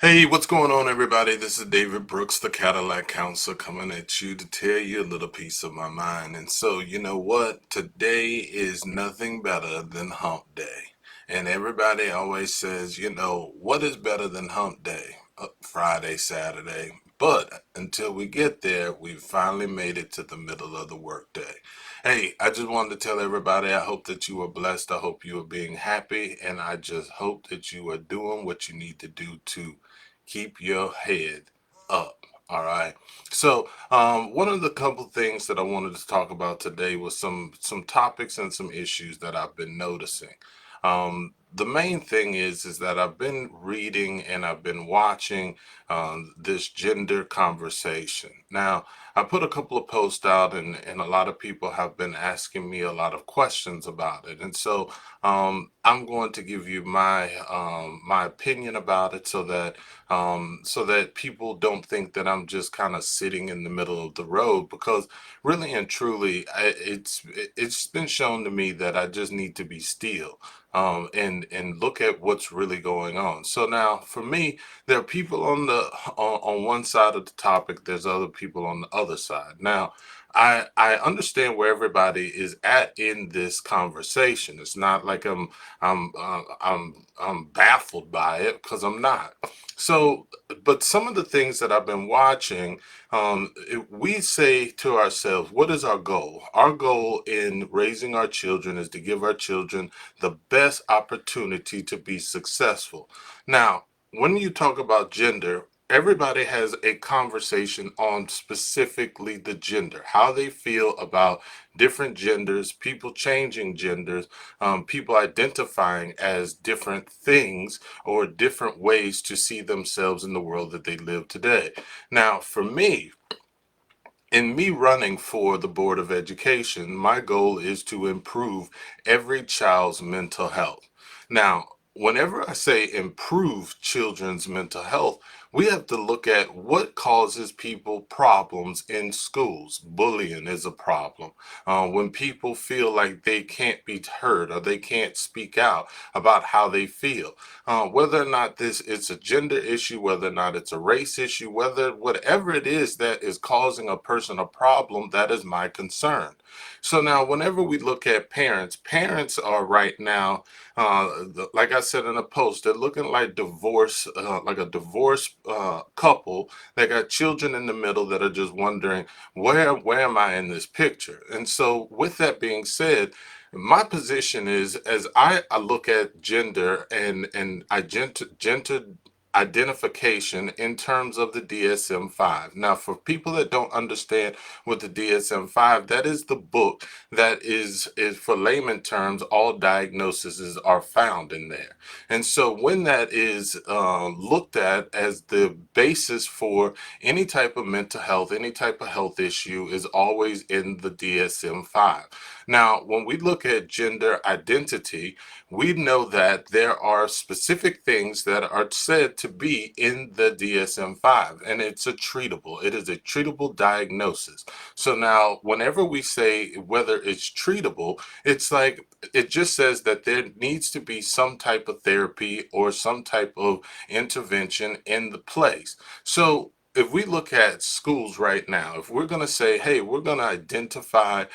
Hey, what's going on, everybody? This is David Brooks, the Cadillac Counselor, coming at you to tell you a little piece of my mind. And so, you know what? Today is nothing better than hump day. And everybody always says, what is better than hump day? Friday, Saturday. But until we get there, we've finally made it to the middle of the workday. Hey, I just wanted to tell everybody I hope that you are blessed. I hope you are being happy. And I just hope that you are doing what you need to do to keep your head up. All right. So, one of the couple things that I wanted to talk about today was some topics and some issues that I've been noticing. The main thing is that I've been reading and I've been watching this gender conversation. Now, I put a couple of posts out, and a lot of people have been asking me a lot of questions about it. And so, I'm going to give you my opinion about it, so that people don't think that I'm just kind of sitting in the middle of the road. Because really and truly, it's been shown to me that I just need to be still, and look at what's really going on. So now, for me, there are people on one side of the topic. There's other people on the other side. Now, I understand where everybody is at in this conversation. It's not like I'm baffled by it, because I'm not. So, but some of the things that I've been watching, we say to ourselves, what is our goal? Our goal in raising our children is to give our children the best opportunity to be successful. Now, when you talk about gender, everybody has a conversation on specifically the gender, how they feel about different genders, people changing genders, people identifying as different things or different ways to see themselves in the world that they live today. Now, for me, in me running for the Board of Education, my goal is to improve every child's mental health. Now, whenever I say improve children's mental health, we have to look at what causes people problems in schools. Bullying is a problem. When people feel like they can't be heard or they can't speak out about how they feel, whether or not this it's a gender issue, whether or not it's a race issue, whether whatever it is that is causing a person a problem, that is my concern. So now, whenever we look at parents, parents are right now, like I said in a post, they're looking like a divorced couple that got children in the middle that are just wondering, where am I in this picture? And so, with that being said, my position is, as I look at gender and gender identification in terms of the DSM-5. Now, for people that don't understand what the DSM-5, that is the book that is for layman terms, all diagnoses are found in there. And so when that is looked at as the basis for any type of mental health, any type of health issue, is always in the DSM-5. Now, when we look at gender identity, we know that there are specific things that are said to be in the DSM-5, and it's a treatable. It is a treatable diagnosis. So now, whenever we say whether it's treatable, it's like it just says that there needs to be some type of therapy or some type of intervention in the place. So if we look at schools right now, if we're going to say, hey, we're going to identify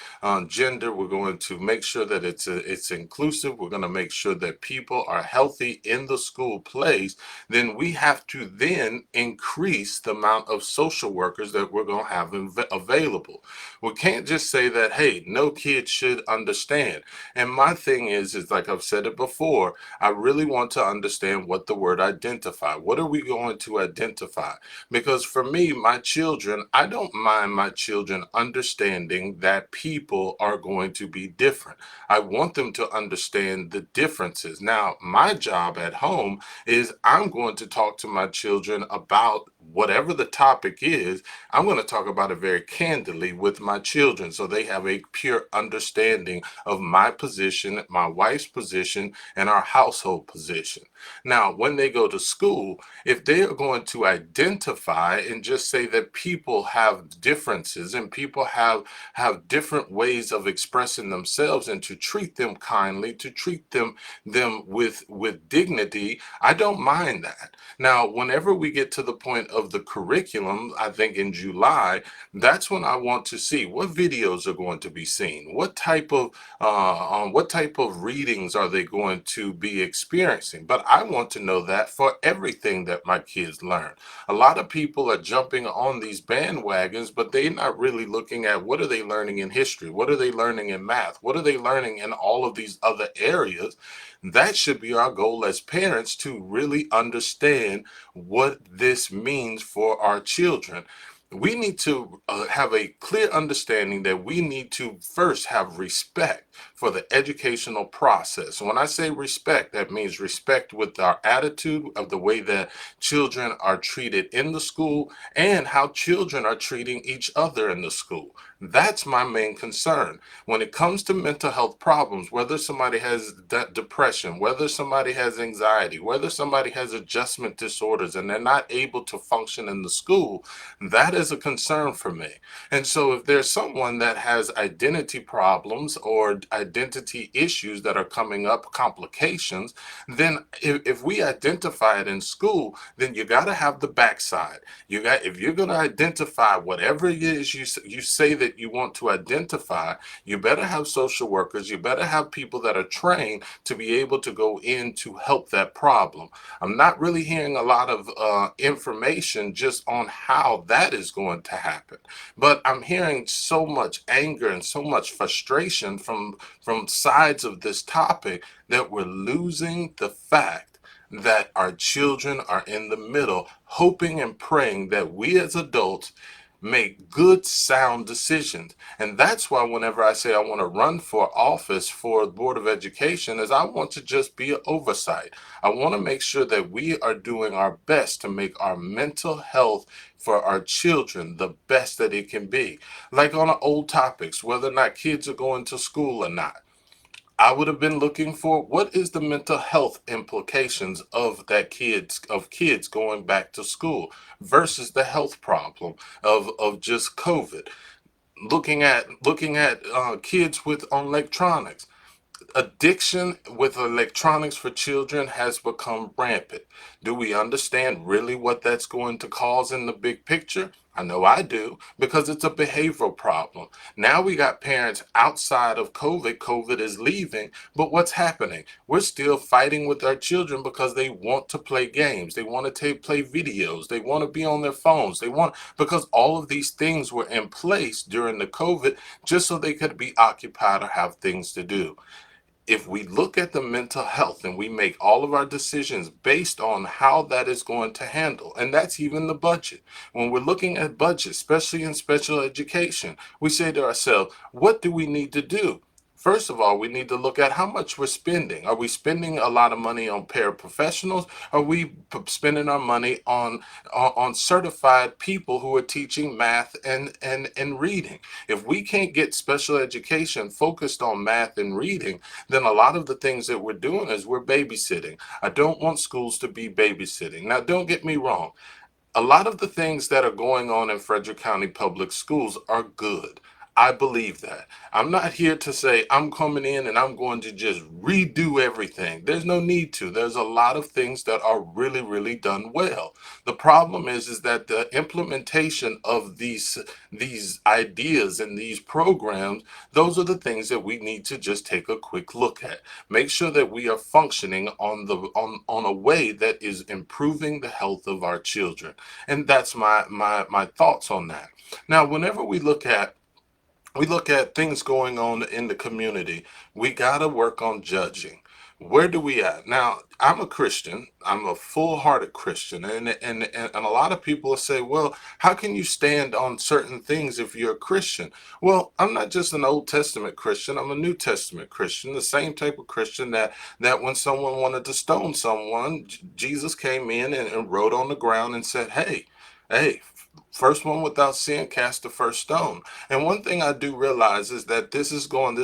gender, we're going to make sure that it's inclusive, we're going to make sure that people are healthy in the school place, then we have to then increase the amount of social workers that we're going to have available. We can't just say that, hey, no kid should understand. And my thing is like I've said it before, I really want to understand what the word identify. What are we going to identify? Because for me, my children, I don't mind my children understanding that people are going to be different. I want them to understand the differences. Now, my job at home is I'm going to talk to my children about whatever the topic is. I'm going to talk about it very candidly with my children so they have a pure understanding of my position, my wife's position, and our household position. Now, when they go to school, if they are going to identify and just say that people have differences and people have different ways of expressing themselves, and to treat them kindly, to treat them with dignity, I don't mind that. Now, whenever we get to the point of the curriculum, I think in July, that's when I want to see what videos are going to be seen, what type of readings are they going to be experiencing. But I want to know that for everything that my kids learn. A lot of people are jumping on these bandwagons, but they're not really looking at what are they learning in history, what are they learning in math, what are they learning in all of these other areas. That should be our goal as parents, to really understand what this means for our children. We need to have a clear understanding that we need to first have respect for the educational process. When I say respect, that means respect with our attitude of the way that children are treated in the school and how children are treating each other in the school. That's my main concern. When it comes to mental health problems, whether somebody has depression, whether somebody has anxiety, whether somebody has adjustment disorders and they're not able to function in the school, that is a concern for me. And so if there's someone that has identity problems or identity issues that are coming up, complications, then if we identify it in school, then you got to have the backside. If you're going to identify whatever it is you say that you want to identify, you better have social workers, you better have people that are trained to be able to go in to help that problem. I'm not really hearing a lot of information just on how that is going to happen, but I'm hearing so much anger and so much frustration from sides of this topic that we're losing the fact that our children are in the middle, hoping and praying that we as adults make good, sound decisions. And that's why whenever I say I want to run for office for the Board of Education, is I want to just be an oversight. I want to make sure that we are doing our best to make our mental health for our children the best that it can be. Like on the old topics, whether or not kids are going to school or not, I would have been looking for what is the mental health implications of kids going back to school versus the health problem of just COVID. Looking at kids with on electronics. Addiction with electronics for children has become rampant. Do we understand really what that's going to cause in the big picture? I know I do, because it's a behavioral problem. Now we got parents outside of COVID. COVID is leaving, but what's happening? We're still fighting with our children because they want to play games. They want to play videos. They want to be on their phones. Because all of these things were in place during the COVID just so they could be occupied or have things to do. If we look at the mental health and we make all of our decisions based on how that is going to handle, and that's even the budget. When we're looking at budget, especially in special education, we say to ourselves, what do we need to do? First of all, we need to look at how much we're spending. Are we spending a lot of money on paraprofessionals? Are we spending our money on certified people who are teaching math and reading? If we can't get special education focused on math and reading, then a lot of the things that we're doing is we're babysitting. I don't want schools to be babysitting. Now, don't get me wrong. A lot of the things that are going on in Frederick County Public Schools are good. I believe that. I'm not here to say I'm coming in and I'm going to just redo everything. There's no need to. There's a lot of things that are really, really done well. The problem is that the implementation of these ideas and these programs, those are the things that we need to just take a quick look at. Make sure that we are functioning on a way that is improving the health of our children. And that's my thoughts on that. Now, whenever we look at things going on in the community, we got to work on judging. Where do we at? Now, I'm a Christian. I'm a full-hearted Christian. And a lot of people say, well, how can you stand on certain things if you're a Christian? Well, I'm not just an Old Testament Christian. I'm a New Testament Christian, the same type of Christian that when someone wanted to stone someone, Jesus came in and wrote on the ground and said, hey, first one without sin cast the first stone. And one thing I do realize is that this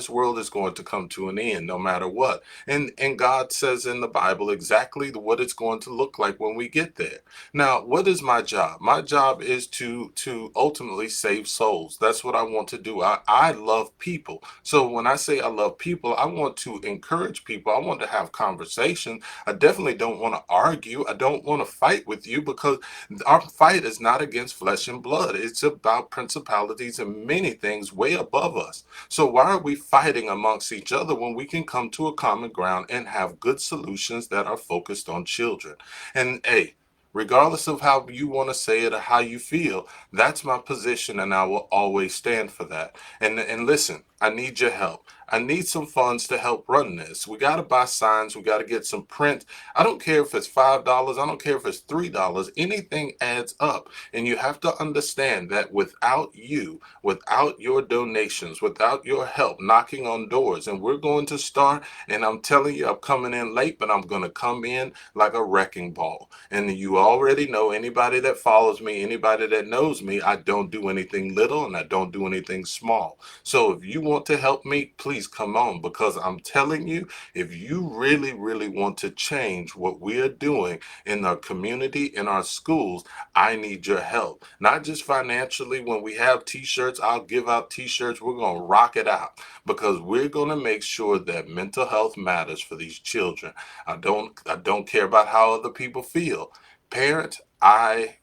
world is going to come to an end no matter what. And God says in the Bible exactly what it's going to look like when we get there. Now, what is my job? My job is to ultimately save souls. That's what I want to do. I love people. So when I say I love people, I want to encourage people. I want to have conversation. I definitely don't want to argue. I don't want to fight with you, because our fight is not against flesh and blood. It's about principalities and many things way above us. So why are we fighting amongst each other when we can come to a common ground and have good solutions that are focused on children? And hey, regardless of how you want to say it or how you feel, that's my position, and I will always stand for that. And listen, I need your help. I need some funds to help run this. We got to buy signs. We got to get some print. I don't care if it's $5. I don't care if it's $3. Anything adds up. And you have to understand that without you, without your donations, without your help knocking on doors, and we're going to start, and I'm telling you, I'm coming in late, but I'm going to come in like a wrecking ball. And you already know, anybody that follows me, anybody that knows me, I don't do anything little and I don't do anything small. So if you want to help me, please come on, because I'm telling you, if you really, really want to change what we are doing in our community, in our schools, I need your help. Not just financially. When we have t-shirts, I'll give out t-shirts. We're going to rock it out, because we're going to make sure that mental health matters for these children. I don't care about how other people feel. Parents, I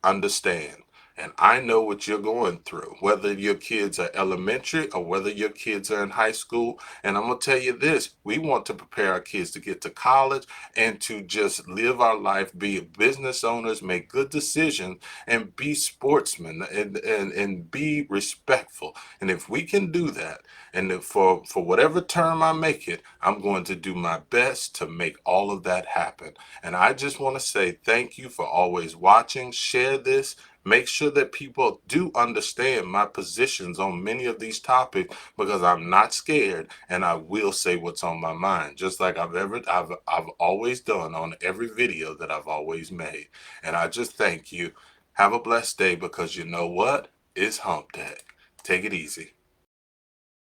understand. And I know what you're going through, whether your kids are elementary or whether your kids are in high school. And I'm going to tell you this, we want to prepare our kids to get to college and to just live our life, be business owners, make good decisions, and be sportsmen, and be respectful. And if we can do that, and if for whatever term I make it, I'm going to do my best to make all of that happen. And I just want to say thank you for always watching. Share this. Make sure that people do understand my positions on many of these topics, because I'm not scared, and I will say what's on my mind, just like I've always done on every video that I've always made. And I just thank you. Have a blessed day, because you know what? It's hump day. Take it easy.